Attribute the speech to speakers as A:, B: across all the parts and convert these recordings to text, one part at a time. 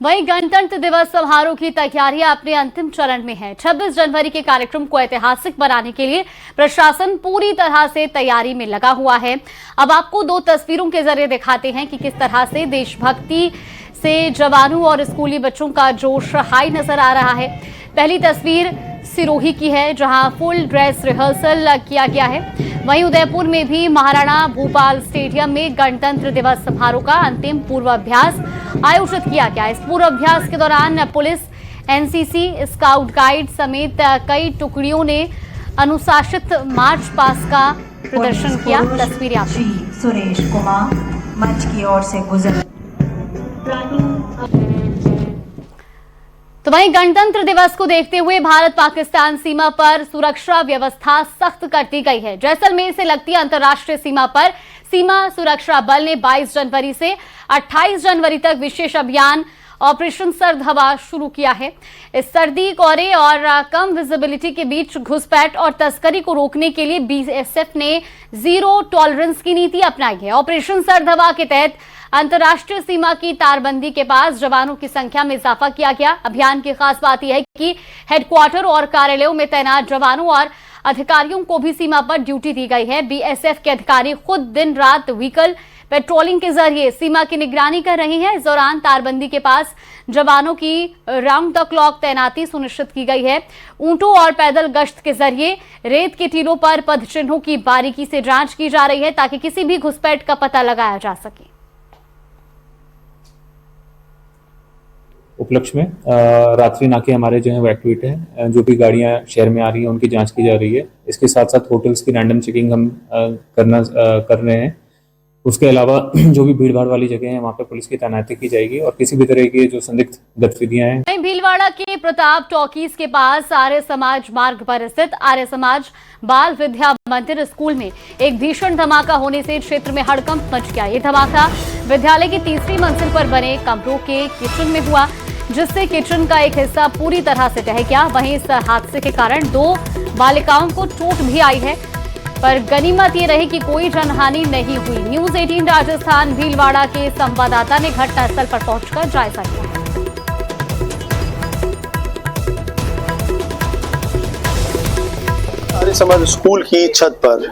A: वहीं गणतंत्र दिवस समारोह की तैयारियां अपने अंतिम चरण में है। 26 जनवरी के कार्यक्रम को ऐतिहासिक बनाने के लिए प्रशासन पूरी तरह से तैयारी में लगा हुआ है। अब आपको दो तस्वीरों के जरिए दिखाते हैं कि किस तरह से देशभक्ति से जवानों और स्कूली बच्चों का जोश हाई नजर आ रहा है। पहली तस्वीर सिरोही की है, जहां फुल ड्रेस रिहर्सल किया गया है। वहीं उदयपुर में भी महाराणा भूपाल स्टेडियम में गणतंत्र दिवस समारोह का अंतिम पूर्वाभ्यास आयोजित किया गया। इस पूर्वाभ्यास के दौरान पुलिस, एनसीसी, स्काउट गाइड समेत कई टुकड़ियों ने अनुशासित मार्च पास्ट का प्रदर्शन किया। तस्वीरें आप
B: सुरेश कुमार मंच की ओर से गुजर।
A: तो वहीं गणतंत्र दिवस को देखते हुए भारत पाकिस्तान सीमा पर सुरक्षा व्यवस्था सख्त कर दी गई है। जैसलमेर से लगती अंतर्राष्ट्रीय सीमा पर सीमा सुरक्षा बल ने 22 जनवरी से 28 जनवरी तक विशेष अभियान ऑपरेशन सर्द हवा शुरू किया है। इस सर्दी, कोहरे और कम विजिबिलिटी के बीच घुसपैठ और तस्करी को रोकने के लिए बीएसएफ ने जीरो टॉलरेंस की नीति अपनाई है। ऑपरेशन सर्द हवा के तहत अंतर्राष्ट्रीय सीमा की तारबंदी के पास जवानों की संख्या में इजाफा किया गया। अभियान की खास बात यह है कि हेडक्वार्टर और कार्यालयों में तैनात जवानों और अधिकारियों को भी सीमा पर ड्यूटी दी गई है। बीएसएफ के अधिकारी खुद दिन रात व्हीकल पेट्रोलिंग के जरिए सीमा की निगरानी कर रहे हैं। इस दौरान तारबंदी के पास जवानों की राउंड द क्लॉक तैनाती सुनिश्चित की गई है। ऊंटों और पैदल गश्त के जरिए रेत के टीलों पर पद चिन्हों की बारीकी से जांच की जा रही है ताकि किसी भी घुसपैठ का पता लगाया जा सके।
C: उपलक्ष्य में रात्रि नाके हमारे जो है वो एक्टिवेट है। जो भी गाड़ियां शहर में आ रही हैं उनकी जांच की जा रही है। इसके साथ साथ होटल्स की रैंडम चेकिंग हम कर रहे हैं। उसके अलावा जो भी भीड़ भाड़ वाली जगह है वहाँ पे पुलिस की तैनाती की जाएगी और किसी भी तरह की जो संदिग्ध गतिविधियां हैं।
A: भीलवाड़ा के प्रताप टॉकीज के पास आर्य समाज मार्ग पर स्थित आर्य समाज बाल विद्या मंदिर स्कूल में एक भीषण धमाका होने से क्षेत्र में हड़कंप मच गया। ये धमाका विद्यालय की तीसरी मंजिल पर बने कमरों के किचन में हुआ, जिससे किचन का एक हिस्सा पूरी तरह से ढह गया। वहीं इस हादसे के कारण 2 बालिकाओं को चोट भी आई है, पर गनीमत ये रही कि कोई जनहानि नहीं हुई। न्यूज 18 राजस्थान भीलवाड़ा के संवाददाता ने घटनास्थल पर पहुंचकर जायजा लिया।
D: आर्य समाज स्कूल की छत पर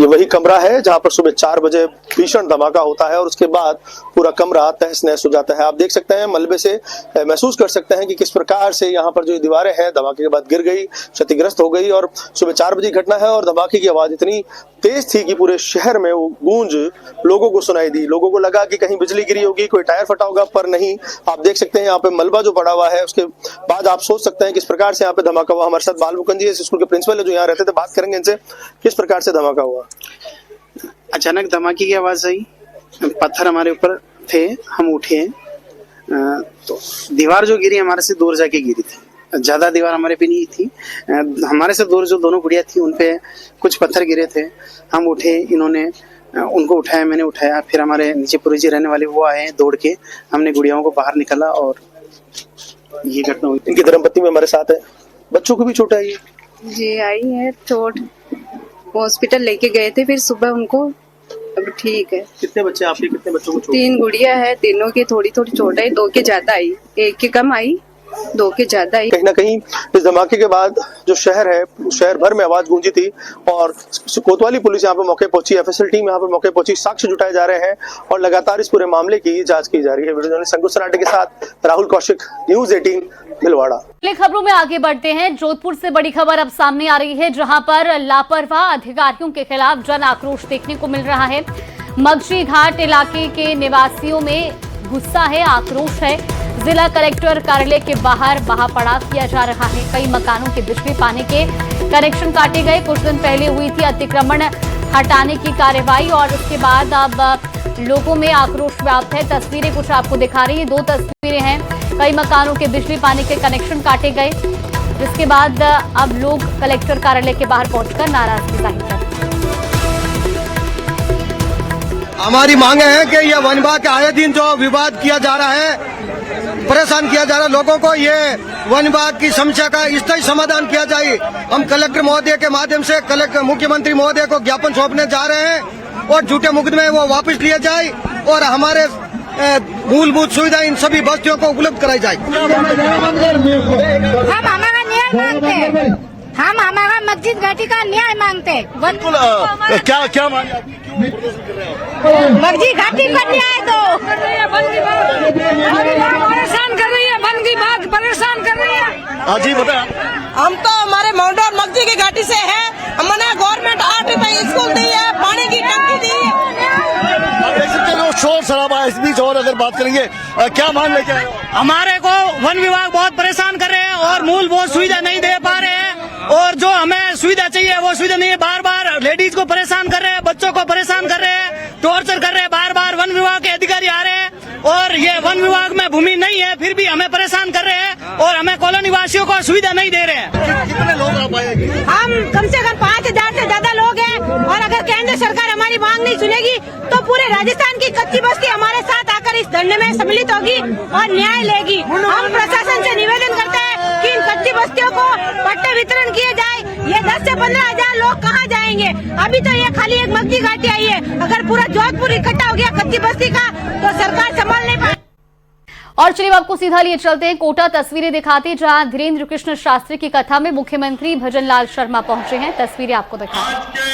D: ये वही कमरा है जहां पर सुबह 4 बजे भीषण धमाका होता है और उसके बाद पूरा कमरा तहस नहस हो जाता है। आप देख सकते हैं, मलबे से महसूस कर सकते हैं कि किस प्रकार से यहाँ पर जो दीवारें हैं धमाके के बाद गिर गई, क्षतिग्रस्त हो गई। और सुबह 4 बजे घटना है और धमाके की आवाज इतनी तेज थी कि पूरे शहर में वो गूंज लोगों को सुनाई दी। लोगों को लगा कि कहीं बिजली गिरी होगी, कोई टायर फटा होगा, पर नहीं। आप देख सकते हैं यहाँ पे मलबा जो पड़ा हुआ है। उसके बाद आप सोच सकते हैं किस प्रकार से यहाँ पे धमाका हुआ। हमारे साथ बाल मुकुंद जी स्कूल के प्रिंसिपल है जो यहाँ रहते थे, बात करेंगे इनसे किस प्रकार से धमाका हुआ।
E: अचानक धमाके की आवाज आई, पत्थर हमारे ऊपर थे, हम उठे तो दीवार जो गिरी हमारे से दूर जाके गिरी थी। ज्यादा दीवार हमारे पे नहीं थी, हमारे से दूर जो दोनों गुड़िया थी उन पे कुछ पत्थर गिरे थे। हम उठे, इन्होंने उनको उठाया, मैंने उठाया, फिर हमारे नीचे पुरी जी रहने वाले वो आए दौड़ के, हमने गुड़ियाओं को बाहर निकाला और ये घटना हुई।
D: इनकी धर्मपत्नी में हमारे साथ है, बच्चों को भी चोट आई है
F: जी, आई है चोट, हॉस्पिटल लेके गए थे, फिर सुबह उनको अब ठीक है।
D: कितने बच्चे आपके, कितने बच्चों को चोट?
F: 3 गुड़िया है, तीनों की थोड़ी थोड़ी चोट आई, 2 के ज्यादा आई, 1 के कम आई, 2 के ज्यादा आई।
D: कहीं ना कहीं इस धमाके के बाद जो शहर है, शहर भर में आवाज गूंजी थी और कोतवाली पुलिस यहाँ पर मौके पहुंची, एफएसएल टीम यहाँ पर मौके पहुंची, साक्ष्य जुटाए जा रहे हैं और लगातार इस पूरे मामले की जांच की जा रही है। वीडियो जर्नलिस्ट संकुश सराटे के साथ राहुल कौशिक, न्यूज 18 भीलवाड़ा।
A: अगली खबरों में आगे बढ़ते हैं। जोधपुर से बड़ी खबर अब सामने आ रही है, जहां पर लापरवाह अधिकारियों के खिलाफ जन आक्रोश देखने को मिल रहा है। मगजी घाट इलाके के निवासियों में गुस्सा है, आक्रोश है। जिला कलेक्टर कार्यालय के बाहर महापड़ाव किया जा रहा है। कई मकानों के बिजली पानी के कनेक्शन काटे गए। कुछ दिन पहले हुई थी अतिक्रमण हटाने की कार्रवाई और उसके बाद अब लोगों में आक्रोश व्याप्त है। तस्वीरें कुछ आपको दिखा रही है, 2 तस्वीरें हैं। कई मकानों के बिजली पानी के कनेक्शन काटे गए, जिसके बाद अब लोग कलेक्टर कार्यालय के बाहर पहुंचकर नाराजगी जाहिर कर रहे हैं।
G: हमारी मांगे है कि यह वन विभाग के आए दिन जो विवाद किया जा रहा है, परेशान किया जा रहा है लोगों को, ये वन विभाग की समस्या का स्थायी समाधान किया जाए। हम कलेक्टर महोदय के माध्यम से मुख्यमंत्री महोदय को ज्ञापन सौंपने जा रहे हैं और झूठे मुकदमे वो वापस लिए जाए और हमारे मूलभूत सुविधा इन सभी बस्तियों को उपलब्ध कराई जाए।
H: हम हमारा न्याय मांगते हैं, हम हमारा मस्जिद घाटी का न्याय मांगते हैं।
G: क्या मांगे?
H: मस्जिद घाटी का न्याय दो। परेशान कर रही है, वन विभाग परेशान कर रही है।
G: जी बताया,
I: हम तो हमारे माउंट मस्जिद की घाटी से है। हमने गवर्नमेंट 8 रुपए स्कूल दी है, पानी की टंकी दी है।
G: आप देख सकते हो शोर शराबा इस बीच। और अगर बात करेंगे क्या मान लेके आए हो?
J: हमारे को वन विभाग बहुत परेशान कर रहे हैं और मूलभूत सुविधा नहीं दे पा रहे हैं, और जो हमें सुविधा चाहिए वो सुविधा नहीं है। बार बार लेडीज को परेशान कर रहे हैं, बच्चों को परेशान कर रहे हैं, टॉर्चर कर रहे हैं। बार बार वन विभाग के अधिकारी आ रहे हैं और ये वन विभाग में भूमि नहीं है फिर भी हमें परेशान कर रहे हैं और हमें कॉलोनी वासियों को सुविधा नहीं दे रहे हैं।
G: कितने लोग आप आएंगे?
H: हम कम से कम 5000 से ज्यादा लोग हैं, और अगर केंद्र सरकार हमारी मांग नहीं सुनेगी तो पूरे राजस्थान की कच्ची बस्ती हमारे साथ आकर इस धरने में सम्मिलित होगी और न्याय लेगी। हम प्रशासन से निवेदन करते हैं कि इन कच्ची बस्तियों को पट्टे वितरण किए जाए। ये 10 से 15 हजार लोग कहाँ जाएंगे? अभी तो ये खाली एक मस्जिद घाटी आई है, अगर पूरा जोधपुर इकट्ठा हो गया कच्ची बस्ती का तो सरकार संभाल नहीं पाएगी।
A: और चलिए आपको सीधा लिए चलते हैं कोटा। तस्वीरें दिखाते जहां धीरेन्द्र कृष्ण शास्त्री की कथा में मुख्यमंत्री भजनलाल शर्मा पहुंचे हैं। तस्वीरें आपको दिखाते हैं।
K: आज के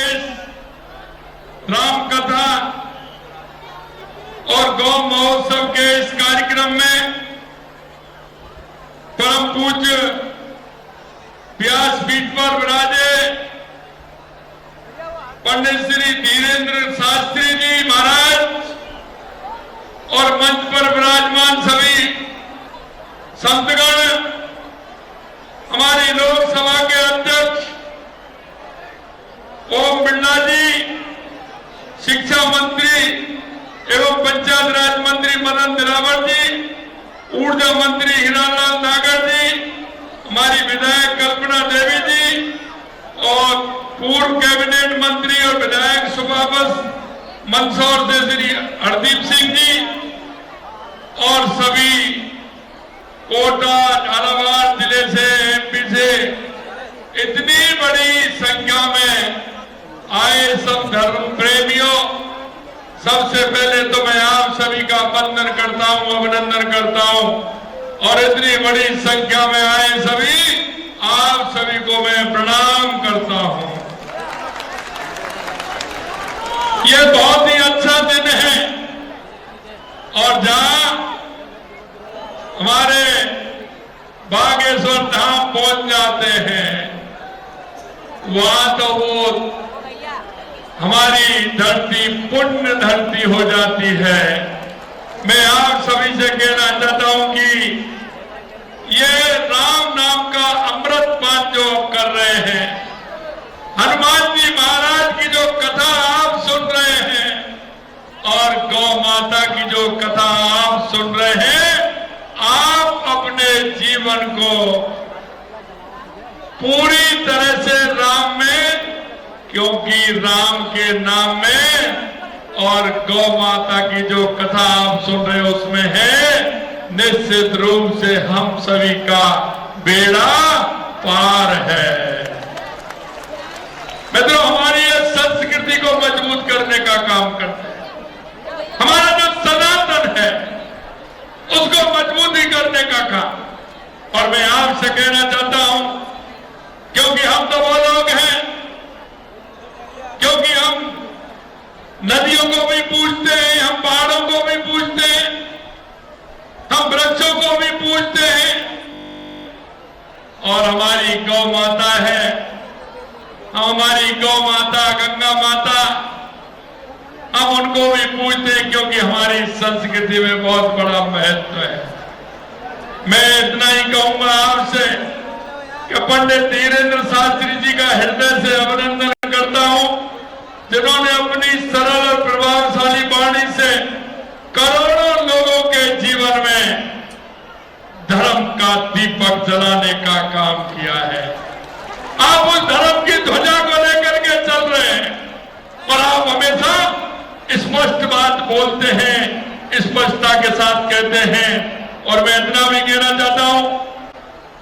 K: राम कथा और गौ महोत्सव के इस कार्यक्रम में परम पूज्य व्यासपीठ पर विराजे पंडित श्री धीरेन्द्र शास्त्री जी महाराज और मंच पर विराजमान सभी संतगण, हमारी लोकसभा के अध्यक्ष ओम बिरला जी, शिक्षा मंत्री एवं पंचायत राज मंत्री मदन दिलावर जी, ऊर्जा मंत्री हीरालाल नागर जी, हमारी विधायक कल्पना देवी जी और पूर्व कैबिनेट मंत्री और विधायक सुबाबस मंदसौर से श्री हरदीप सिंह जी और सभी कोटा झालावाड़ जिले से, एमपी से इतनी बड़ी संख्या में आए सब धर्म प्रेमियों, सबसे पहले तो मैं आप सभी का वंदन करता हूं, अभिनंदन करता हूं। और इतनी बड़ी संख्या में आए सभी आप सभी को मैं प्रणाम करता हूं। ये बहुत ही अच्छा दिन है और जहां हमारे बागेश्वर धाम पहुंच जाते हैं वहां तो वो हमारी धरती पुण्य धरती हो जाती है। मैं आप सभी से कहना चाहता हूं कि ये राम नाम का अमृत पान जो कर रहे हैं, हनुमान जी महाराज की जो कथा आप सुन रहे हैं और गौ माता की जो कथा आप सुन रहे हैं, आप अपने जीवन को पूरी तरह से राम में, क्योंकि राम के नाम में और गौ माता की जो कथा आप सुन रहे हो उसमें है, निश्चित रूप से हम सभी का बेड़ा पार है। मित्रों, हमारी ये संस्कृति को मजबूत करने का काम करते हैं। हमारा जो सनातन है उसको मजबूती करने का काम। और मैं आपसे कहना चाहता हूं, क्योंकि हम तो वो लोग हैं, क्योंकि हम नदियों को भी पूजते हैं, हम पहाड़ों को भी पूजते हैं, हम वृक्षों को भी पूजते हैं और हमारी गौ माता है, हमारी गौ माता गंगा माता, हम उनको भी पूजते हैं क्योंकि हमारी संस्कृति में बहुत बड़ा महत्व है। मैं इतना ही कहूंगा आपसे कि पंडित धीरेन्द्र शास्त्री जी का हृदय से अभिनंदन करता हूं, जिन्होंने अपनी सरल और प्रभावशाली वाणी से करोड़ों लोगों के जीवन में धर्म का दीपक जलाने का काम किया है। आप उस धर्म की ध्वजा को लेकर के चल रहे हैं और आप हमेशा स्पष्ट बात बोलते हैं, स्पष्टता के साथ कहते हैं। और मैं इतना भी कहना चाहता हूं